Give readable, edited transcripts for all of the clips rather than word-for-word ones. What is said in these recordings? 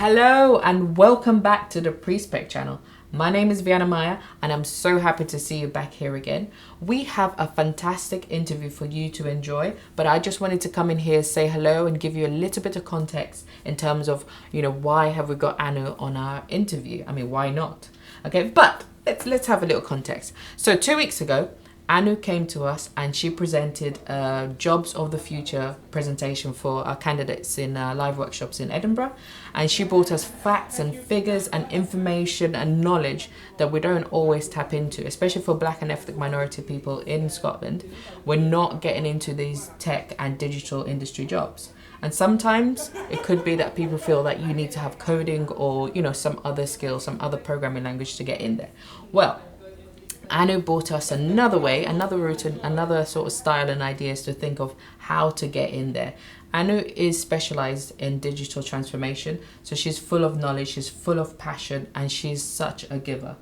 Hello and welcome back to the pRESPECT channel. My name is Viana and I'm so happy to see you back here again. We have a fantastic interview for you to enjoy, but I just wanted to come in here, say hello and give you a little bit of context in terms of, why have we got Anu on our interview? I mean, why not? Okay, but let's have a little context. So 2 weeks ago, Anu came to us and she presented a Jobs of the Future presentation for our candidates in live workshops in Edinburgh. And she brought us facts and figures and information and knowledge that we don't always tap into, especially for Black and ethnic minority people in Scotland. We're not getting into these tech and digital industry jobs. And sometimes it could be that people feel that you need to have coding or, some other skill, some other programming language to get in there. Well, Anu brought us another way, another route, and another sort of style and ideas to think of how to get in there. Anu is specialized in digital transformation, so she's full of knowledge, she's full of passion, and she's such a giver.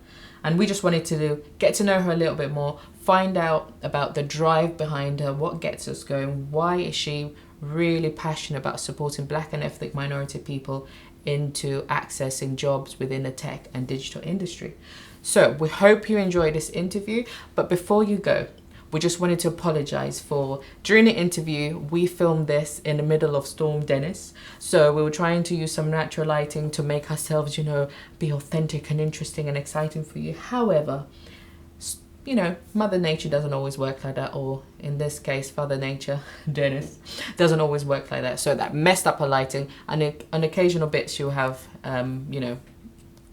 And we just wanted to get to know her a little bit more, find out about the drive behind her, what gets us going, why is she really passionate about supporting Black and ethnic minority people into accessing jobs within the tech and digital industry. So we hope you enjoy this interview, but before you go, we just wanted to apologize for during the interview, we filmed this in the middle of Storm Dennis. So we were trying to use some natural lighting to make ourselves, be authentic and interesting and exciting for you. However, Mother Nature doesn't always work like that, or in this case, Father Nature, Dennis, doesn't always work like that. So that messed up her lighting, and on occasional bits you'll have,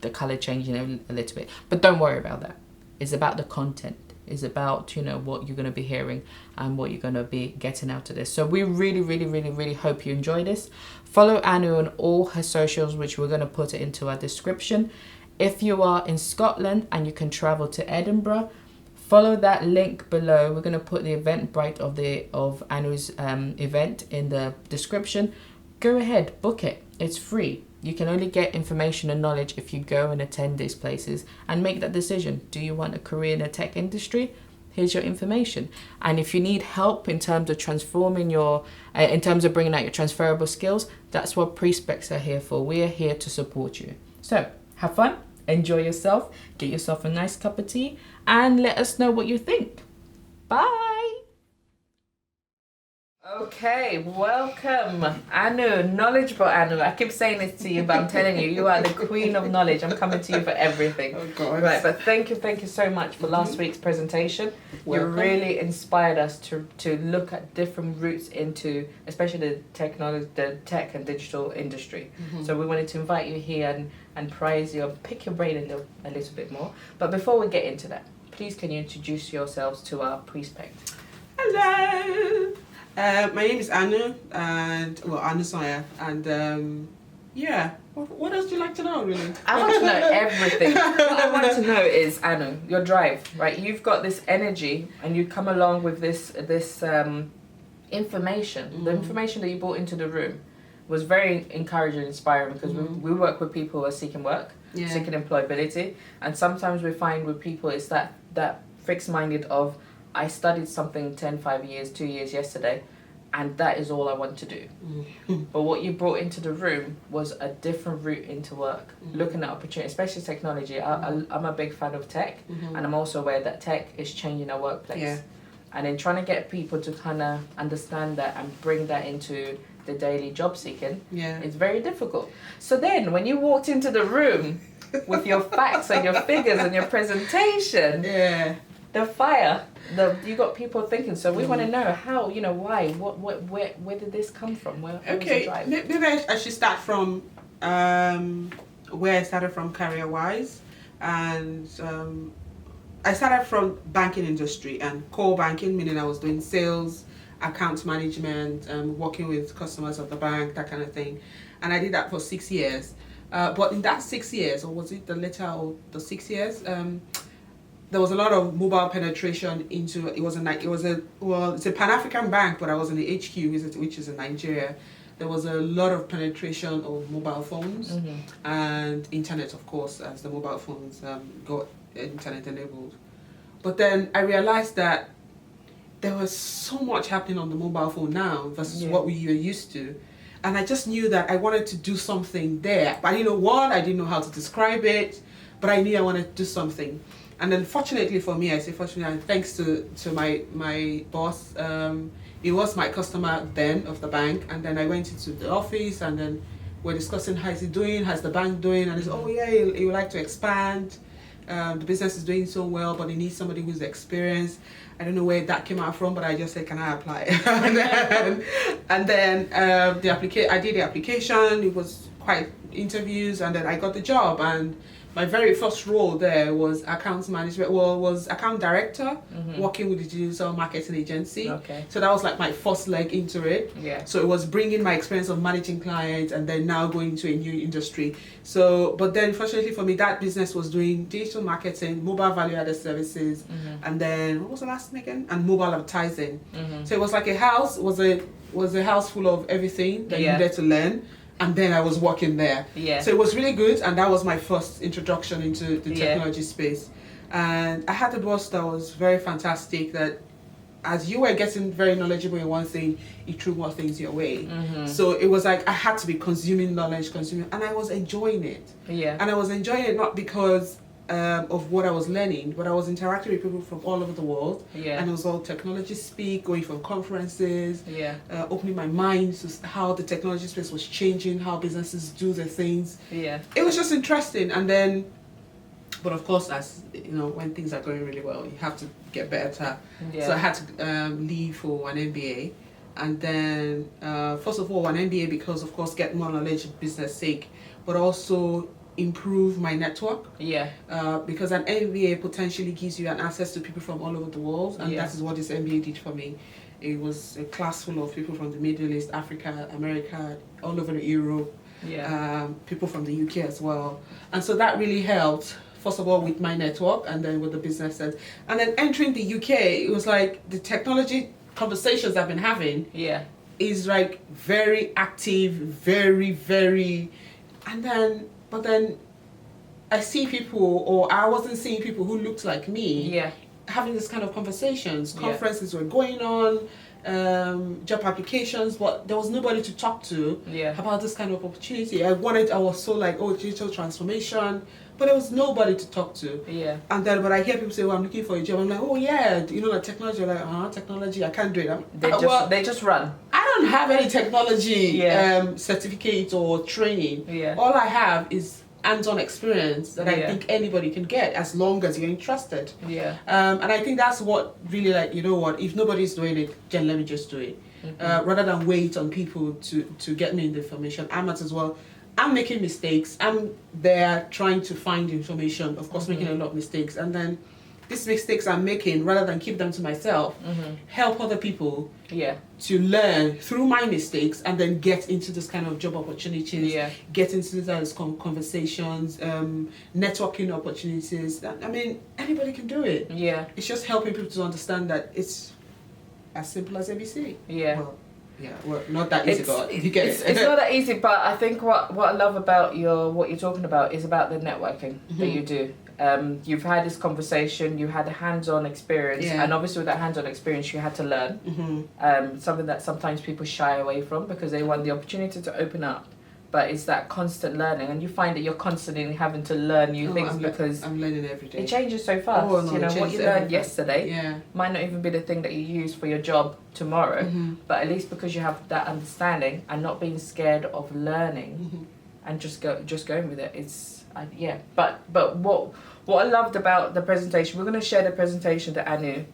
the color changing a little bit. But don't worry about that. It's about the content. It's about, what you're going to be hearing and what you're going to be getting out of this. So we really, really, really, really hope you enjoy this. Follow Anu on all her socials, which we're going to put it into our description. If you are in Scotland and you can travel to Edinburgh, follow that link below. We're going to put the Eventbrite of Anu's event in the description. Go ahead, book it. It's free. You can only get information and knowledge if you go and attend these places and make that decision. Do you want a career in the tech industry? Here's your information. And if you need help in terms of transforming in terms of bringing out your transferable skills, that's what pRESPECTs are here for. We are here to support you. So have fun, enjoy yourself, get yourself a nice cup of tea, and let us know what you think. Bye. Okay, welcome, Anu, knowledgeable Anu. I keep saying this to you, but I'm telling you, you are the queen of knowledge. I'm coming to you for everything. Oh God. Right, but thank you so much for last week's presentation. Welcome. You really inspired us to look at different routes into, especially the tech and digital industry. So we wanted to invite you here and praise you, and pick your brain a little bit more. But before we get into that, please can you introduce yourselves to our pRESPECT? Hello. My name is Anu, and Anu Sanya, and what else do you like to know, really? I want to know everything. What I want to know is, Anu, your drive, right? You've got this energy, and you come along with this information. The information that you brought into the room was very encouraging and inspiring, because we work with people who are seeking work, seeking employability, and sometimes we find with people it's that fixed-minded of, I studied something 5 years, 2 years yesterday, and that is all I want to do. But what you brought into the room was a different route into work, looking at opportunity, especially technology. I'm a big fan of tech, and I'm also aware that tech is changing our workplace. Yeah. And in trying to get people to kind of understand that and bring that into the daily job seeking, it's very difficult. So then when you walked into the room with your facts and your figures and your presentation, the fire, you got people thinking. So we want to know how, why, where did this come from? Where was the drive? Maybe I should start from where I started from career-wise, and I started from banking industry and core banking, meaning I was doing sales, account management, working with customers of the bank, that kind of thing, and I did that for 6 years. But in that 6 years, or was it the later or the 6 years? There was a lot of mobile penetration into it's a Pan-African bank, but I was in the HQ, which is in Nigeria. There was a lot of penetration of mobile phones and internet, of course, as the mobile phones got internet enabled. But then I realized that there was so much happening on the mobile phone now versus what we were used to. and I just knew that I wanted to do something there. But I didn't know what, I didn't know how to describe it, but I knew I wanted to do something. And then fortunately for me, I say fortunately, and thanks to my boss, he was my customer then of the bank, and then I went into the office, and then we're discussing how is he doing, how's the bank doing, and he said, oh yeah, he would like to expand. The business is doing so well, but he needs somebody who's experienced. I don't know where that came out from, but I just said, can I apply? and then I did the application. It was quite interviews, and then I got the job. And my very first role there was account management. Well, was account director, working with the digital marketing agency. Okay. So that was like my first leg into it. Yeah. So it was bringing my experience of managing clients and then now going to a new industry. So, but then fortunately for me, that business was doing digital marketing, mobile value-added services, and then what was the last thing again? And mobile advertising. So it was like a house. Was a house full of everything that you needed to learn. And then I was working there. Yeah. So it was really good, and that was my first introduction into the technology space. And I had a boss that was very fantastic, that as you were getting very knowledgeable in one thing, he threw more things your way. So it was like I had to be consuming knowledge, and I was enjoying it. Yeah. And I was enjoying it not because of what I was learning, but I was interacting with people from all over the world. Yeah. And it was all technology speak, going from conferences, Yeah. opening my mind to how the technology space was changing, how businesses do their things. Yeah. It was just interesting. And then, but of course, as you know, when things are going really well, you have to get better. Yeah. So I had to leave for an MBA. And then, first of all, an MBA because, of course, get more knowledge business sake, but also improve my network. Yeah. Because an MBA potentially gives you an access to people from all over the world, and that is what this MBA did for me. It was a class full of people from the Middle East, Africa, America, all over Europe, people from the UK as well. And so that really helped, first of all, with my network, and then with the businesses. And then entering the UK, it was like the technology conversations I've been having is like very active, very, and then, but then I see people, or I wasn't seeing people who looked like me having this kind of conversations. Conferences were going on, job applications, but there was nobody to talk to about this kind of opportunity. I was so like, oh, digital transformation, but there was nobody to talk to. Yeah. And then, but I hear people say, well, I'm looking for a job. I'm like, oh yeah, you know, like technology. I'm like, technology, I can't do it. They just run. I don't have any technology certificate or training. Yeah. All I have is hands-on experience that I think anybody can get as long as you're interested. Yeah. And I think that's what really, like, you know what, if nobody's doing it, then let me just do it. Rather than wait on people to get me the information. I might as well. I'm making mistakes. I'm there trying to find information, of course, making a lot of mistakes. And then these mistakes I'm making, rather than keep them to myself, help other people to learn through my mistakes and then get into this kind of job opportunities, get into those conversations, networking opportunities. I mean, anybody can do it. Yeah. It's just helping people to understand that it's as simple as ABC. Yeah. Well, not that easy, but you get it. It's not that easy, but I think what I love about what you're talking about is about the networking that you do. You've had this conversation, you had a hands-on experience, and obviously with that hands-on experience you had to learn. Something that sometimes people shy away from because they want the opportunity to open up. But it's that constant learning, and you find that you're constantly having to learn new things because I'm learning every day. It changes so fast. You know, what you learned yesterday might not even be the thing that you use for your job tomorrow. But at least because you have that understanding and not being scared of learning and just going with it, But what I loved about the presentation, we're going to share the presentation that Anu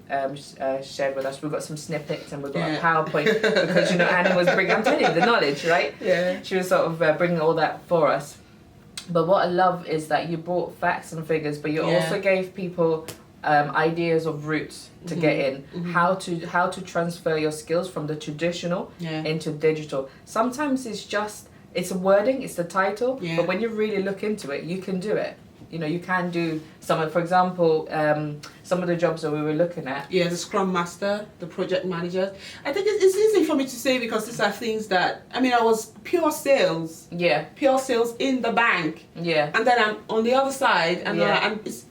shared with us. We've got some snippets and we've got a PowerPoint because, you know, Anu was bringing, I'm telling you, the knowledge, right? Yeah. She was sort of bringing all that for us. But what I love is that you brought facts and figures, but you also gave people ideas of routes to get in, how to transfer your skills from the traditional into digital. Sometimes it's a wording, it's the title, but when you really look into it, you can do it. You know, you can do for example, some of the jobs that we were looking at. Yeah, the Scrum Master, the Project Manager. I think it's easy for me to say because these are things that, I mean, I was pure sales. Yeah. Pure sales in the bank. Yeah. And then I'm on the other side, and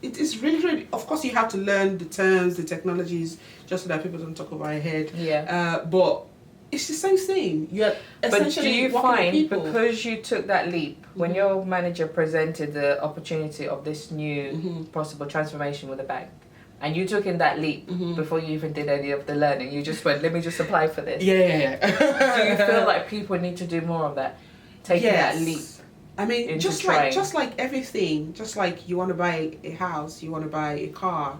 it's really, really, of course you have to learn the terms, the technologies, just so that people don't talk over your head. Yeah. But it's the same thing. You're But do essentially you working with find, people. because you took that leap, when your manager presented the opportunity of this new possible transformation with the bank, and you took in that leap before you even did any of the learning, you just went, let me just apply for this. Yeah. Do you feel like people need to do more of that? Taking that leap. I mean, into just trying. like everything, just like you want to buy a house, you want to buy a car,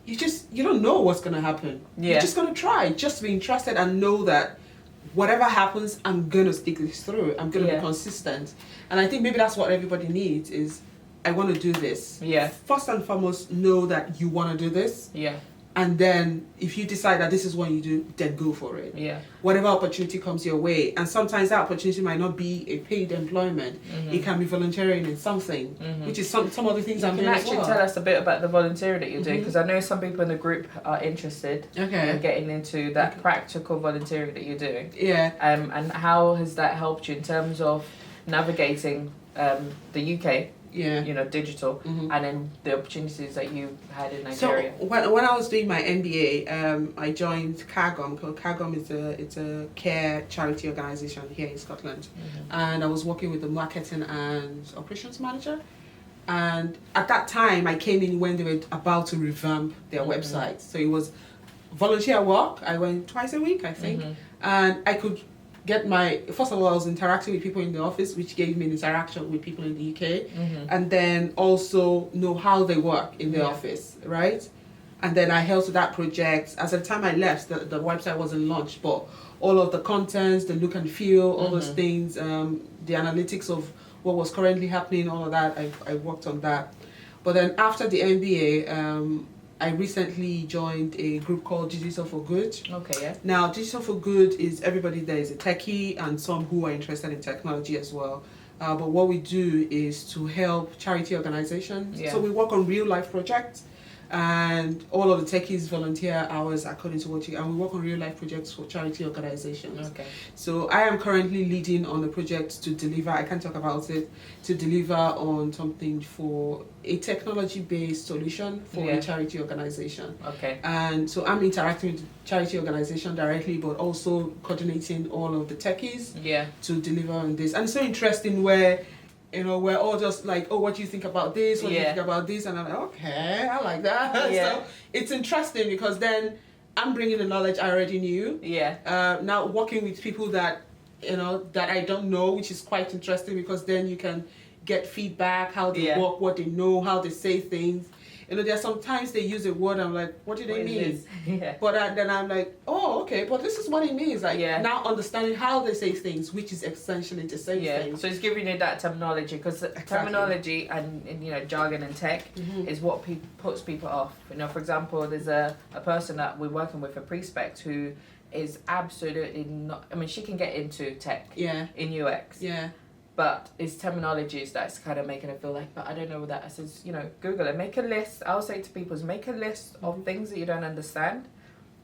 you don't know what's going to happen. Yeah. You're just going to try, just be interested and know that whatever happens, I'm going to stick this through. I'm going to be consistent. And I think maybe that's what everybody needs is, I want to do this. Yeah. First and foremost, know that you want to do this. Yeah. And then if you decide that this is what you do, then go for it. Yeah. Whatever opportunity comes your way. And sometimes that opportunity might not be a paid employment. It can be volunteering in something, which is some other things I'm doing as well. Can you actually tell us a bit about the volunteering that you're doing? Because I know some people in the group are interested in getting into that practical volunteering that you're doing. Yeah. And how has that helped you in terms of navigating the UK? Yeah. You know, digital, and then the opportunities that you had in Nigeria. So when I was doing my MBA, I joined CAGOM. Because CAGOM is a care charity organisation here in Scotland, and I was working with the marketing and operations manager. And at that time, I came in when they were about to revamp their website. So it was volunteer work. I went twice a week, I think, and I could get first of all, I was interacting with people in the office, which gave me an interaction with people in the UK, and then also know how they work in the office, right? And then I held to that project. As at the time I left, the website wasn't launched, but all of the contents, the look and feel, all those things, the analytics of what was currently happening, all of that, I worked on that. But then after the MBA, I recently joined a group called Digital for Good. Okay, yeah. Now, Digital for Good is everybody there is a techie and some who are interested in technology as well. But what we do is to help charity organizations. Yeah. So we work on real life projects, and all of the techies volunteer hours according to and we work on real life projects for charity organizations. Okay. So I am currently leading on the project to deliver, I can't talk about it, to deliver on something for a technology based solution for a charity organization. Okay. And so I'm interacting with the charity organization directly, but also coordinating all of the techies to deliver on this. And it's so interesting where, you know, we're all just like, oh, what do you think about this? What do you think about this? And I'm like, okay, I like that. Yeah. So it's interesting because then I'm bringing the knowledge I already knew. Yeah. Now working with people that, you know, that I don't know, which is quite interesting because then you can get feedback, how they work, what they know, how they say things. You know, there are sometimes they use a word, I'm like, what do they mean? Yeah. But then I'm like, oh, okay, but this is what it means. Like, now understanding how they say things, which is essentially the same thing. So it's giving you that terminology, because terminology and you know, jargon and tech is what puts people off. You know, for example, there's a person that we're working with, a pRESPECT, who is absolutely not, I mean, she can get into tech in UX. Yeah. But it's terminologies that's kind of making her feel like, but I don't know what that. I says, you know, Google it. Make a list. I'll say to people, make a list of things that you don't understand,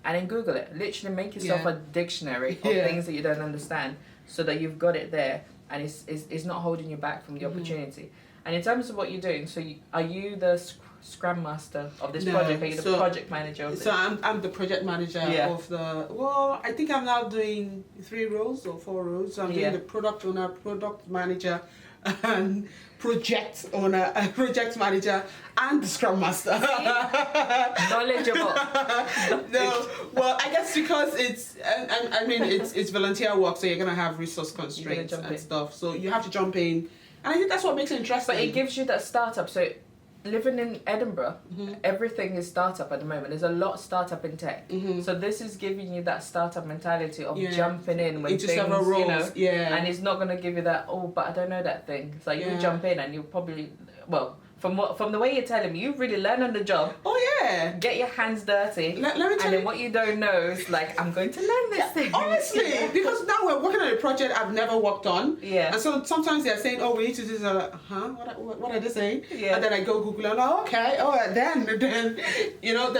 and then Google it. Literally make yourself a dictionary of things that you don't understand, so that you've got it there, and it's not holding you back from the opportunity. And in terms of what you're doing, so are you the Scrum Master of this project? Are you the project manager of this? So I'm the project manager of the, well, I think I'm now doing 3 roles or 4 roles. So I'm doing the product owner, product manager, and project owner, project manager, and the Scrum Master. Knowledgeable. No, well, I guess because I mean, it's volunteer work, so you're going to have resource constraints and stuff. So you have to jump in. And I think that's what makes it interesting. But it gives you that startup. So living in Edinburgh, everything is startup at the moment. There's a lot startup in tech. So this is giving you that startup mentality of jumping in when into things, several roles. You know, and it's not going to give you that, oh, but I don't know that thing. It's like you jump in and you'll probably, well, from the way you're telling me, you really learn on the job. Oh yeah. Get your hands dirty. Let me tell you. And then what you don't know is like, I'm going to learn this thing. Honestly, because now we're working on a project I've never worked on. Yeah. And so sometimes they're saying, oh, we need to do this. I'm like, huh? What are they saying? Yeah. And then I go Google and I'm like, okay. Oh, then you know,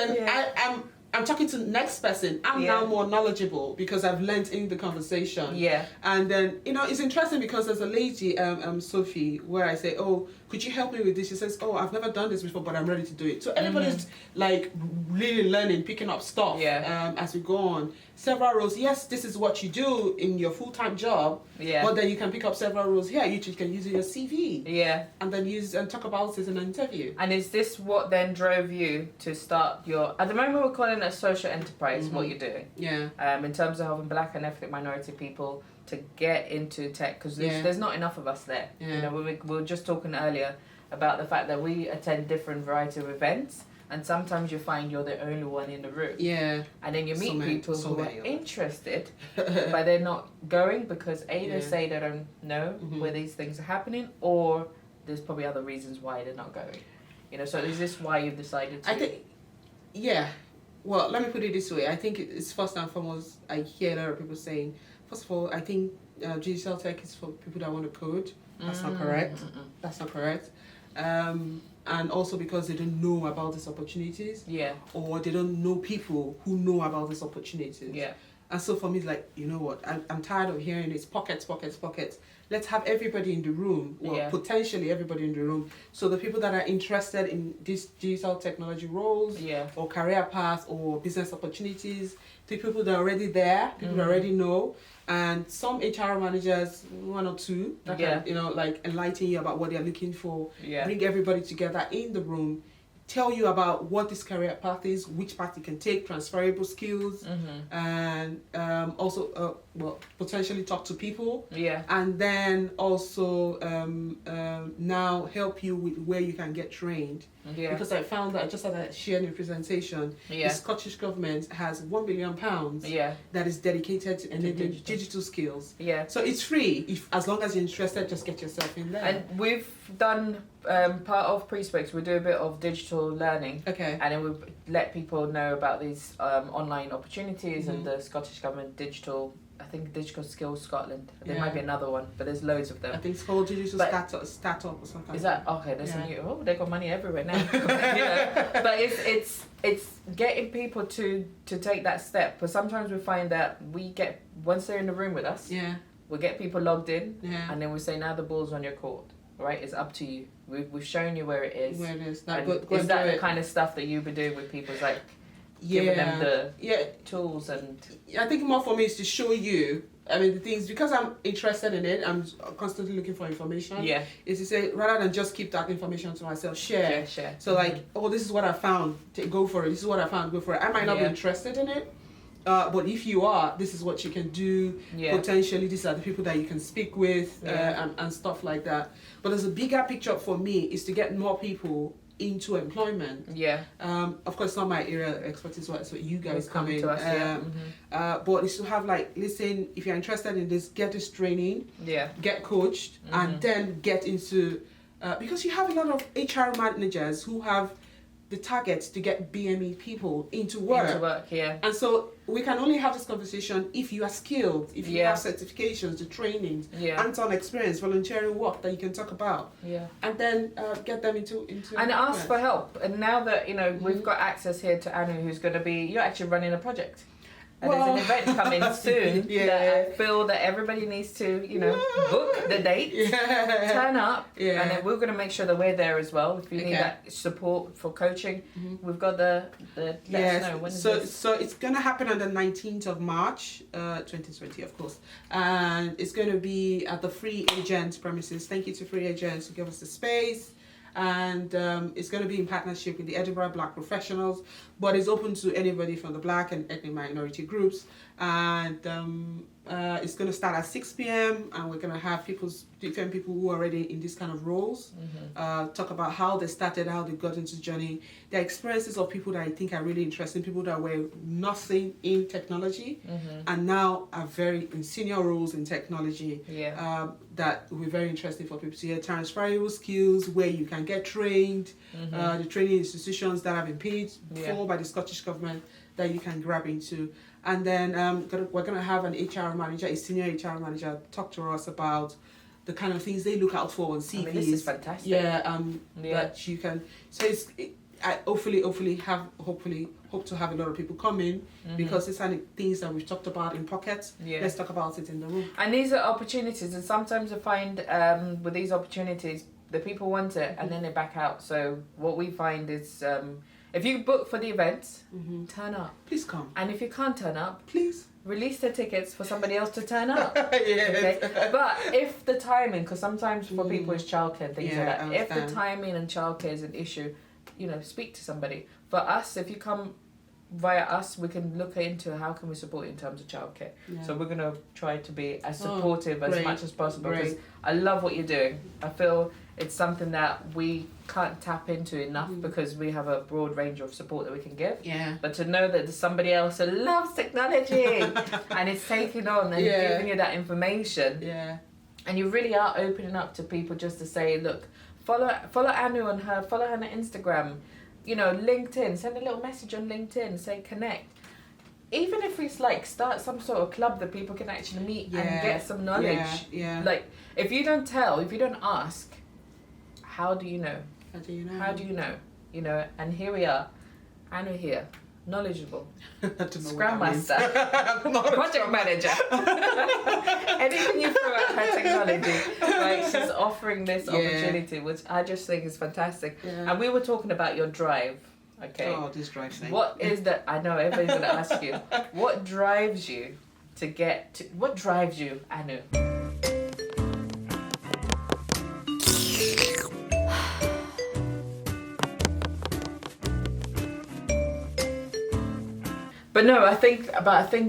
I'm talking to the next person. I'm now more knowledgeable because I've learned in the conversation. Yeah. And then, you know, it's interesting because there's a lady, Sophie, where I say, oh, could you help me with this? She says, oh, I've never done this before, but I'm ready to do it. So everybody's like really learning, picking up stuff as we go on. Several roles. Yes, this is what you do in your full-time job, but then you can pick up several roles here. You can use in your CV. Yeah. And then use and talk about it in an interview. And is this what then drove you to start your, at the moment we're calling it a social enterprise, what you're doing? Yeah. In terms of helping black and ethnic minority people to get into tech, because there's not enough of us there. Yeah. You know, we were just talking earlier about the fact that we attend different variety of events, and sometimes you find you're the only one in the room. Yeah. And then you meet people who are interested, but they're not going because they say they don't know where these things are happening, or there's probably other reasons why they're not going. You know, so is this why you've decided to? I think, well, let me put it this way. I think it's first and foremost, I hear a lot of people saying, first of all, I think digital tech is for people that want to code. That's not correct. That's not correct. And also because they don't know about these opportunities. Yeah. Or they don't know people who know about these opportunities. Yeah. And so for me, it's like, you know what, I'm tired of hearing it's pockets. Let's have everybody in the room, potentially everybody in the room. So the people that are interested in these digital technology roles, or career paths, or business opportunities, the people that are already there, people that already know, and some HR managers, one or two, that can, you know, like enlighten you about what they're looking for, bring everybody together in the room, tell you about what this career path is, which path you can take, transferable skills, and also potentially talk to people, and then also now help you with where you can get trained. Because I found that, just as I shared in the presentation, the Scottish government has £1 billion that is dedicated to enabling digital skills. So it's free, as long as you're interested, just get yourself in there. And we've done part of pRESPECT, we do a bit of digital learning, and then we let people know about these online opportunities and the Scottish government digital, I think Digital Skills Scotland. There might be another one, but there's loads of them. I think it's called Digital Startup or something. Is that okay? There's some new. Oh, they got money everywhere now. But it's getting people to take that step. But sometimes we find that once they're in the room with us, we get people logged in, and then we say, now the ball's on your court. Right, it's up to you. We've shown you where it is. Where it is. Is that the kind of stuff that you've been doing with people? It's like giving them the tools and. I think more for me is to show you. I mean, the things, because I'm interested in it, I'm constantly looking for information. Is to say, rather than just keep that information to myself, share. So like, oh, this is what I found. Go for it. This is what I found. Go for it. I might not be interested in it. But if you are, this is what you can do. Potentially, these are the people that you can speak with, and stuff like that. But there's a bigger picture for me is to get more people into employment. Of course, not my area of expertise, so you guys come in. To us, but it's to have like, listen, if you're interested in this, get this training, get coached, and then get into, because you have a lot of HR managers who have the target to get BME people into work. And so we can only have this conversation if you are skilled, if you have certifications, the trainings, hands-on experience, volunteering work that you can talk about. And then get them into and ask for help. And now that, you know, we've got access here to Anu, who's going to be, you're actually running a project. And there's an event coming soon that I feel that everybody needs to, you know, book the date, turn up, and then we're going to make sure that we're there as well. If you need that support for coaching, we've got the let us know. When is this? So it's going to happen on the 19th of March, 2020, of course. And it's going to be at the Free Agent premises. Thank you to Free Agents who give us the space. And it's going to be in partnership with the Edinburgh Black Professionals, but it's open to anybody from the Black and ethnic minority groups. And it's going to start at 6 p.m. and we're going to have different people who are already in this kind of roles talk about how they started, how they got into the journey, their experiences of people that I think are really interesting, people that were nothing in technology and now are very in senior roles in technology. That will be very interesting for people to hear. Transferable skills, where you can get trained, the training institutions that have been paid for by the Scottish government that you can grab into. And then we're going to have an HR manager, a senior HR manager, talk to us about the kind of things they look out for on CVs. I mean, this is fantastic. That you can. So I hopefully hope to have a lot of people come in because these are the things that we've talked about in pockets. Let's talk about it in the room. And these are opportunities, and sometimes I find with these opportunities, The people want it, and then they back out. So what we find is, if you book for the events, turn up. Please come. And if you can't turn up, please release the tickets for somebody else to turn up. Yes. Okay? But if the timing, because sometimes for people it's childcare and things like that. If the timing and childcare is an issue, speak to somebody. For us, if you come via us, we can look into how can we support you in terms of childcare. So we're gonna try to be as supportive as much as possible, because I love what you're doing. I feel it's something that we can't tap into enough because we have a broad range of support that we can give. But to know that there's somebody else who loves technology and is taking on and giving you that information, and you really are opening up to people just to say, look, follow Anu on follow her on Instagram. LinkedIn, send a little message on LinkedIn, say connect. Even if it's like start some sort of club that people can actually meet and get some knowledge. Like, if you don't ask, how do you know? How do you know? And here we are, Anu here, knowledgeable, Scrum Master, project manager. Anything you throw at her technology, like she's offering this opportunity, which I just think is fantastic. And we were talking about your drive. Okay. Oh, this drive thing. What is that? I know everybody's gonna ask you. What drives you what drives you, Anu? But no, I think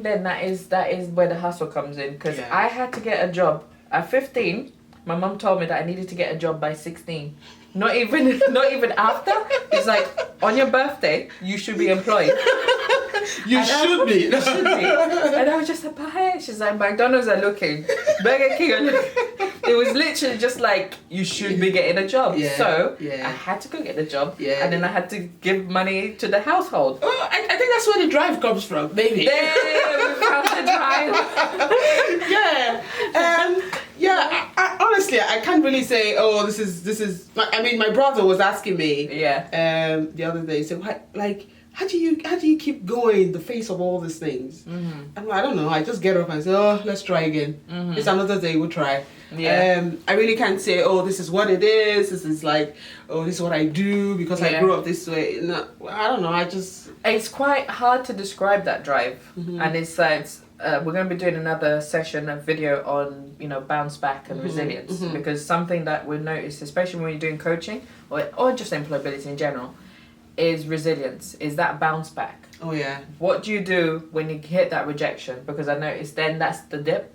then that is where the hustle comes in, because I had to get a job at 15. My mum told me that I needed to get a job by 16. Not even after. It's like, on your birthday, you should be employed. You should be. And I was just like, but she's like, McDonald's are looking, Burger King are looking. It was literally just like, you should be getting a job. So I had to go get the job, and then I had to give money to the household. Oh, I think that's where the drive comes from, maybe. There, we found the drive. I honestly, I can't really say, oh, this is. I mean, my brother was asking me, the other day, so like, how do you keep going in the face of all these things? I'm like, I don't know. I just get up and say, oh, let's try again. It's another day, we'll try. I really can't say, oh, this is what it is. This is like, oh, this is what I do because I grew up this way. No, I don't know. It's quite hard to describe that drive, and it's we're going to be doing another session, a video on bounce back and resilience, because something that we've noticed, especially when you're doing coaching or just employability in general, is resilience, is that bounce back. Oh yeah. What do you do when you hit that rejection? Because I noticed then that's the dip.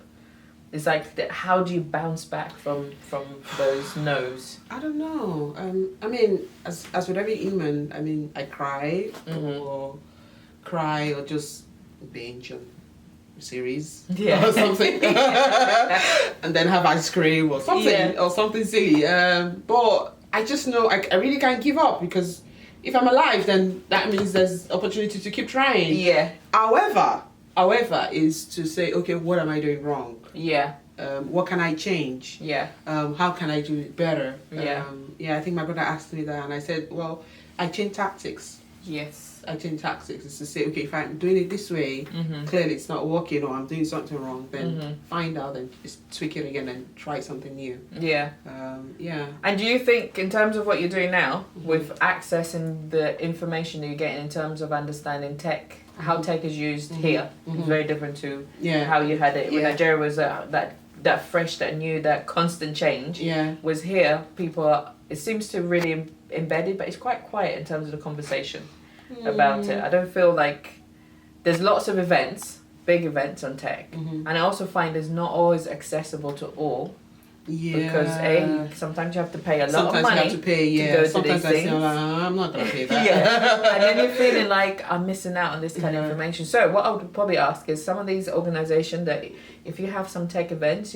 It's like, how do you bounce back from those no's? I don't know. I mean, as with every human, I mean, I cry or just binge on series or something, and then have ice cream or something or something silly. But I just know I really can't give up, because if I'm alive, then that means there's opportunity to keep trying. However, is to say, okay, what am I doing wrong? What can I change? How can I do it better? I think my brother asked me that, and I said, well, I change tactics. I change tactics. It's to say, okay, if I'm doing it this way, clearly it's not working, or I'm doing something wrong, then find out and just tweak it again and try something new. And do you think, in terms of what you're doing now, with accessing the information that you're getting in terms of understanding tech, how tech is used here, is very different to how you had it when Nigeria was that fresh, that new, that constant change, was here, it seems to really embedded, but it's quite quiet in terms of the conversation about it. I don't feel like there's lots of events, big events on tech, and I also find it's not always accessible to all. Because sometimes you have to pay a lot of money to go to these things. I'm not going to pay that. And then you're feeling like I'm missing out on this kind of information. So what I would probably ask is, some of these organizations that if you have some tech events,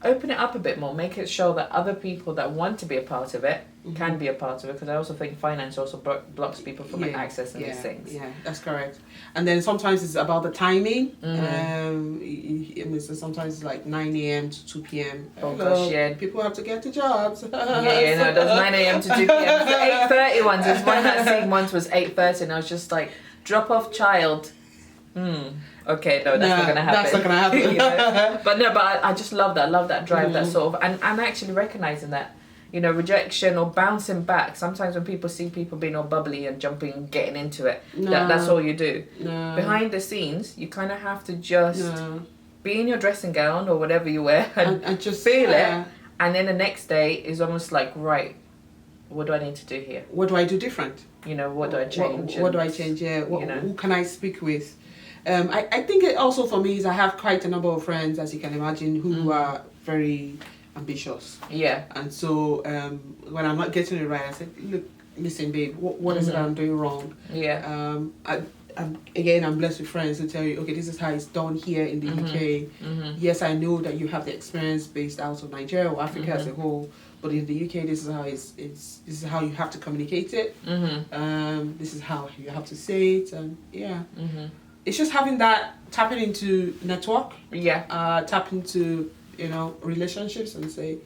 open it up a bit more, make it show that other people that want to be a part of it can be a part of it, because I also think finance also blocks people from accessing these things. That's correct. And then sometimes it's about the timing. So sometimes it's like 9 a.m. to 2 p.m. People have to get to jobs. Those 9 a.m. to 2 p.m. The 8:30 ones, there's one that I seen once was 8:30, and I was just like, drop off child. Okay, no, that's not gonna happen. That's not gonna happen. But I just love that. I love that drive, that sort of, and I'm actually recognizing that rejection or bouncing back. Sometimes when people see people being all bubbly and jumping and getting into it, No. that's all you do. No. Behind the scenes, you kind of have to just No. be in your dressing gown or whatever you wear And just feel it. And then the next day is almost like, right, what do I need to do here? What do I do different? What do I change? What do I change? Yeah. You know. Who can I speak with? I think it also for me is I have quite a number of friends, as you can imagine, who are very ambitious. Yeah. And so when I'm not getting it right, I said, look, listen, babe, what is it I'm doing wrong? Yeah. I'm blessed with friends who tell you, okay, this is how it's done here in the UK. Yes, I know that you have the experience based out of Nigeria or Africa as a whole, but in the UK, this is how this is how you have to communicate it. This is how you have to say it, and it's just having that, tapping into network, tap into relationships and say,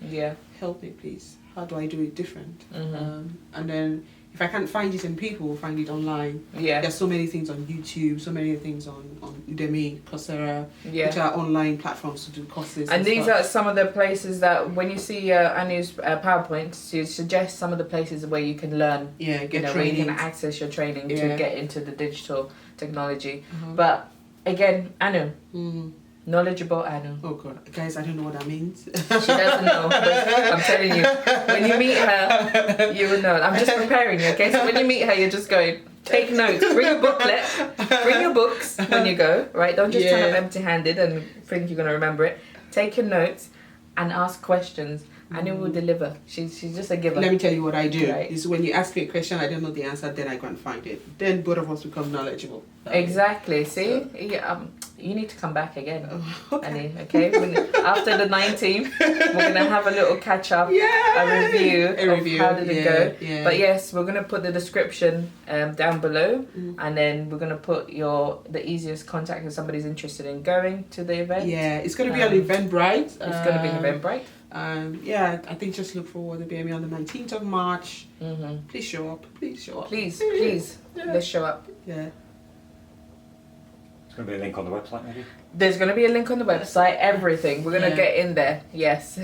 help me please, how do I do it different? And then if I can't find it in people, find it online. There's so many things on YouTube, so many things on Udemy, Coursera, which are online platforms to do courses. And these are some of the places that when you see Anu's PowerPoints, you suggest some of the places where you can learn, get where you can access your training to get into the digital technology. But again, Anu, knowledgeable Anu. Oh God, guys, I don't know what that means. She doesn't know, but I'm telling you, when you meet her, you will know. I'm just preparing you, okay? So when you meet her, you're just going, take notes, bring a booklet, bring your books when you go, right? Don't just turn up empty-handed and think you're going to remember it. Take your notes and ask questions. Anu will deliver. She's just a giver. Let me tell you what I do. Right. Is when you ask me a question, I don't know the answer, then I go and find it. Then both of us become knowledgeable. Exactly. See? You need to come back again, Annie, okay? After the 19th, we're going to have a little catch-up, a review of how did it go. Yeah. But yes, we're going to put the description down below, and then we're going to put the easiest contact if somebody's interested in going to the event. Yeah, it's going to be on Eventbrite. It's going to be an Eventbrite. I think just look forward to being on the 19th of March. Please show up. Please show up. Please, let's show up. Yeah. There's going to be a link on the website, maybe? There's going to be a link on the website, everything. We're going to get in there. Yes.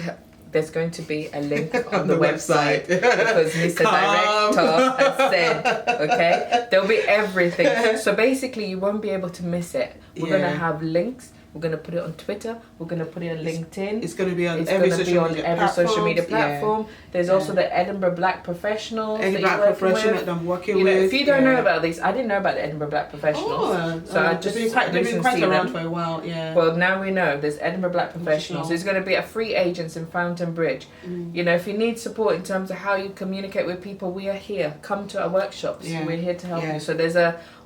There's going to be a link on the website because Mr. Director has said, okay? There'll be everything. So basically, you won't be able to miss it. We're going to have links. We're going to put it on Twitter. We're going to put it on LinkedIn. It's going to be on every social media platform. There's also the Edinburgh Black Professionals. That I'm working with. If you don't know about these, I didn't know about the Edinburgh Black Professionals. I just they've been quite around for a while. Yeah. Well, now we know there's Edinburgh Black Professionals. There's going to be a free agents in Fountain Bridge. If you need support in terms of how you communicate with people, we are here. Come to our workshops. We're here to help you. So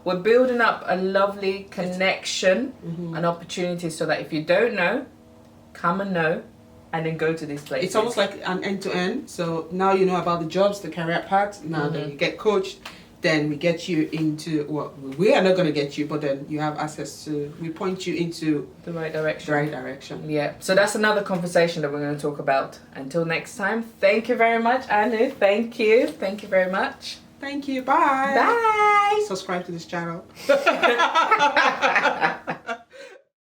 we're building up a lovely connection and opportunity so that if you don't know, come and know, and then go to these places. It's almost like an end-to-end. So now you know about the jobs, the career path. Now then you get coached. Then we get you into, we are not going to get you, but then you have access to, we point you into the right direction. Yeah. So that's another conversation that we're going to talk about. Until next time, thank you very much, Anu. Thank you. Thank you very much. Thank you. Bye. Bye. Subscribe to this channel.